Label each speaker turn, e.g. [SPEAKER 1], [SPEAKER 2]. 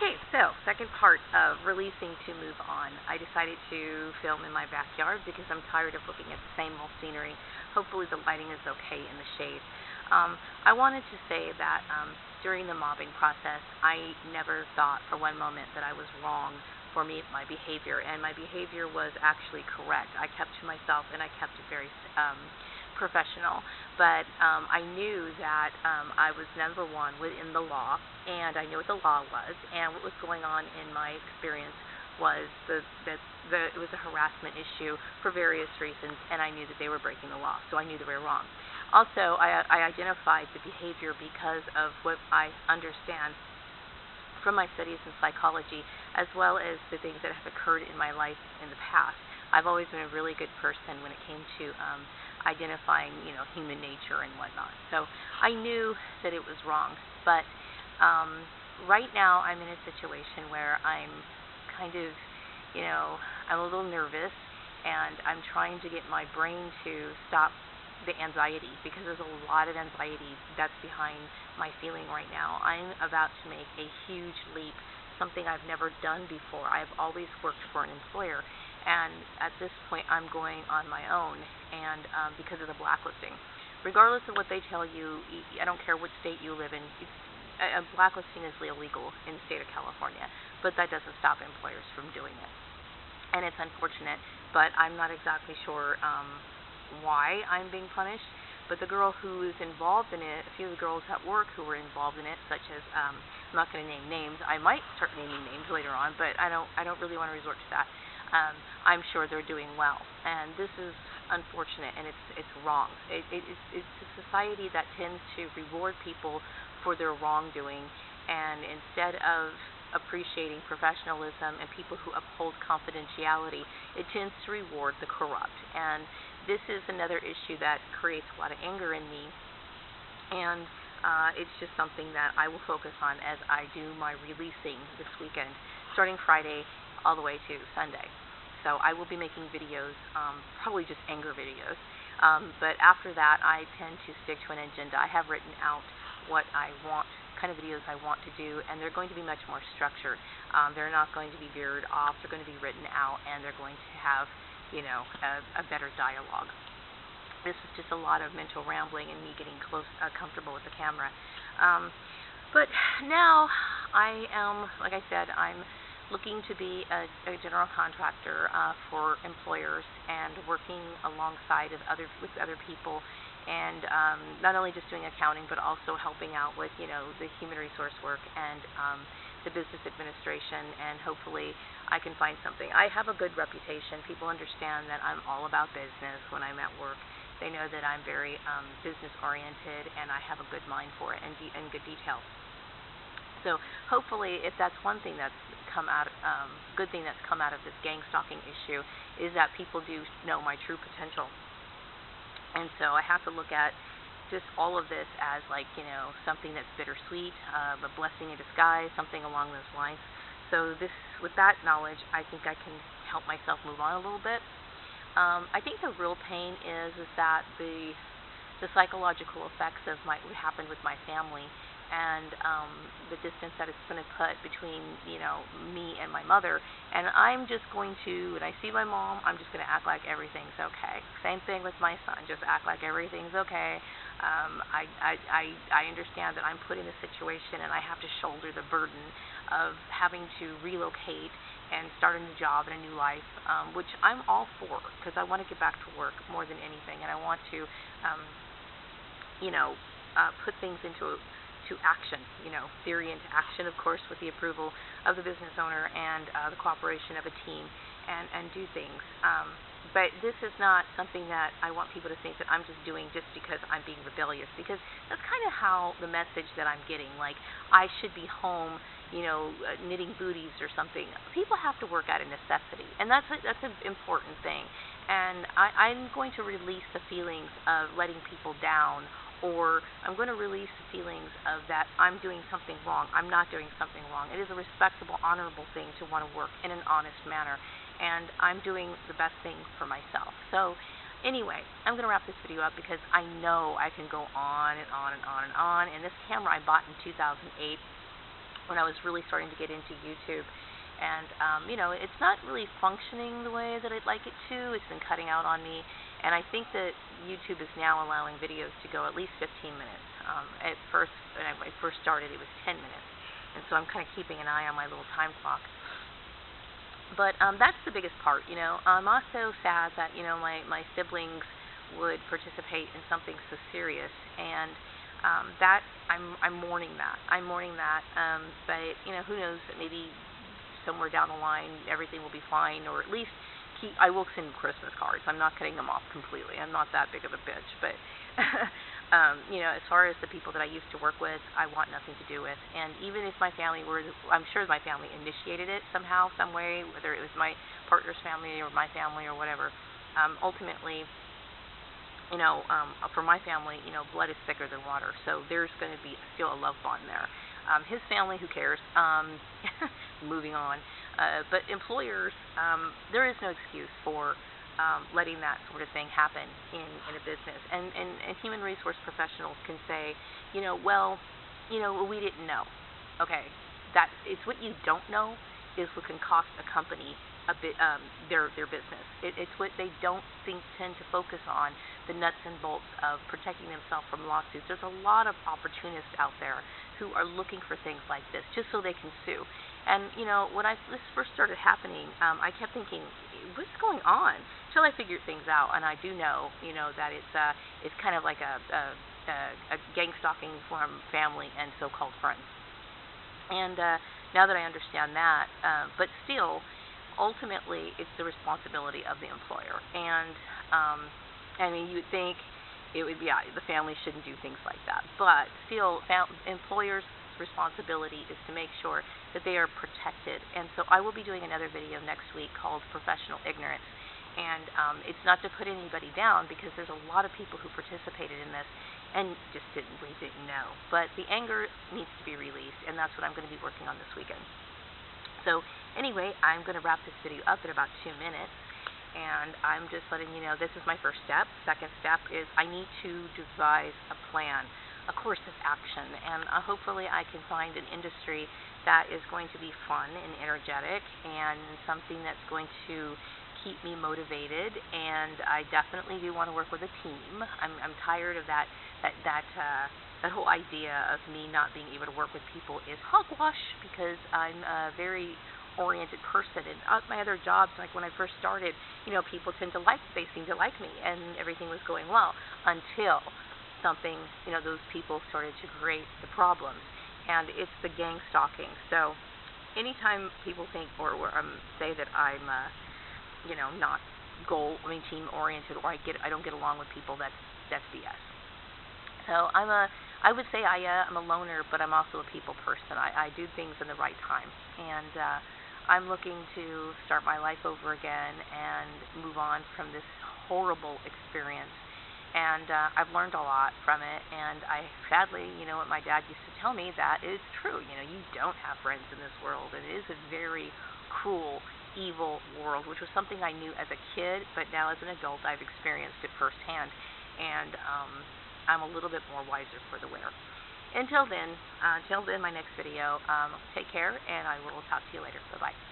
[SPEAKER 1] Okay, so second part of releasing to move on. I decided to film in my backyard because I'm tired of looking at the same old scenery. Hopefully the lighting is okay in the shade. I wanted to say that during the mobbing process, I never thought for one moment that I was wrong for my behavior, and my behavior was actually correct. I kept to myself, and I kept it very professional, but I knew that I was number one within the law, and I knew what the law was, and what was going on in my experience was it was a harassment issue for various reasons, and I knew that they were breaking the law, so I knew they were wrong. Also, I identified the behavior because of what I understand from my studies in psychology, as well as the things that have occurred in my life in the past. I've always been a really good person when it came to identifying, human nature and whatnot. So I knew that it was wrong, but right now I'm in a situation where I'm kind of, I'm a little nervous, and I'm trying to get my brain to stop the anxiety, because there's a lot of anxiety that's behind my feeling right now. I'm about to make a huge leap, something I've never done before. I've always worked for an employer, and at this point I'm going on my own, and because of the blacklisting. Regardless of what they tell you, I don't care what state you live in, blacklisting is illegal in the state of California, but that doesn't stop employers from doing it. And it's unfortunate, but I'm not exactly sure why I'm being punished. But the girl who is involved in it, a few of the girls at work who were involved in it, such as I'm not going to name names. I might start naming names later on, but I don't really want to resort to that. I'm sure they're doing well, and this is unfortunate, and it's wrong. It's a society that tends to reward people for their wrongdoing, and instead of appreciating professionalism and people who uphold confidentiality, it tends to reward the corrupt. And this is another issue that creates a lot of anger in me, and it's just something that I will focus on as I do my releasing this weekend, starting Friday all the way to Sunday. So I will be making videos, probably just anger videos, but after that I tend to stick to an agenda. I have written out what I want, kind of videos I want to do, and they're going to be much more structured. They're not going to be veered off. They're going to be written out, and they're going to have a better dialogue. This is just a lot of mental rambling and me getting comfortable with the camera. But now I am, like I said, I'm looking to be a general contractor for employers, and working alongside with other people, and not only just doing accounting, but also helping out with the human resource work and the business administration, and hopefully I can find something. I have a good reputation. People understand that I'm all about business when I'm at work. They know that I'm very business oriented, and I have a good mind for it, and good details. So hopefully, if that's one thing that's good thing that's come out of this gang stalking issue, is that people do know my true potential. And so I have to look at just all of this as something that's bittersweet, a blessing in disguise, something along those lines. So with that knowledge, I think I can help myself move on a little bit. I think the real pain is that the psychological effects of what happened with my family, and the distance that it's going to put between me and my mother. And I'm just going to, when I see my mom, I'm just going to act like everything's okay. Same thing with my son, just act like everything's okay. I understand that I'm put in a situation, and I have to shoulder the burden of having to relocate and start a new job and a new life, which I'm all for, because I want to get back to work more than anything, and I want to put things into action, theory into action, of course, with the approval of the business owner and the cooperation of a team, and do things. But this is not something that I want people to think that I'm just doing just because I'm being rebellious, because that's kind of how the message that I'm getting, like I should be home, knitting booties or something. People have to work out of necessity, and that's an important thing. And I'm going to release the feelings of letting people down, or I'm going to release the feelings of that I'm doing something wrong. I'm not doing something wrong. It is a respectable, honorable thing to want to work in an honest manner, and I'm doing the best thing for myself. So anyway, I'm going to wrap this video up, because I know I can go on and on and on and on. And this camera I bought in 2008. when I was really starting to get into YouTube. And, it's not really functioning the way that I'd like it to. It's been cutting out on me. And I think that YouTube is now allowing videos to go at least 15 minutes. At first, when I first started, it was 10 minutes. And so I'm kind of keeping an eye on my little time clock. But that's the biggest part, I'm also sad that, my siblings would participate in something so serious. And that I'm mourning that. But who knows? Maybe somewhere down the line everything will be fine, or at least I will send Christmas cards. I'm not cutting them off completely. I'm not that big of a bitch. But as far as the people that I used to work with, I want nothing to do with. And even if my family I'm sure my family initiated it somehow, some way, whether it was my partner's family or my family or whatever. Ultimately, for my family, blood is thicker than water, so there's going to be still a love bond there. His family, who cares? Moving on. But employers, there is no excuse for letting that sort of thing happen in a business. And human resource professionals can say, we didn't know. Okay, it's what you don't know is what can cost a company a bit their business. It's what they don't tend to focus on, the nuts and bolts of protecting themselves from lawsuits. There's a lot of opportunists out there who are looking for things like this just so they can sue. And when this first started happening, I kept thinking, what's going on? Until I figured things out, and I do know, that it's kind of like a gang stalking from family and so-called friends. And now that I understand that, but still, ultimately, it's the responsibility of the employer. And you would think it would be the family shouldn't do things like that, but still, employers' responsibility is to make sure that they are protected. And so I will be doing another video next week called Professional Ignorance. And it's not to put anybody down, because there's a lot of people who participated in this and just didn't know. But the anger needs to be released, and that's what I'm going to be working on this weekend. So anyway, I'm going to wrap this video up in about 2 minutes, and I'm just letting you know this is my first step. Second step is I need to devise a plan, a course of action, and hopefully I can find an industry that is going to be fun and energetic and something that's going to keep me motivated. And I definitely do want to work with a team. I'm tired of that whole idea of me not being able to work with people is hogwash, because I'm a very oriented person. And my other jobs, like when I first started, people seemed to like me, and everything was going well until something, those people started to create the problems, and it's the gang stalking. So anytime people think or say that I'm not team oriented, or I don't get along with people, that's BS. So I would say I'm a loner, but I'm also a people person. I do things in the right time, and I'm looking to start my life over again and move on from this horrible experience. And I've learned a lot from it, and I sadly, what my dad used to tell me, that is true. You don't have friends in this world, and it is a very cruel, evil world, which was something I knew as a kid, but now as an adult I've experienced it firsthand, and I'm a little bit more wiser for the wear. Until then, my next video, take care, and I will talk to you later. Bye-bye.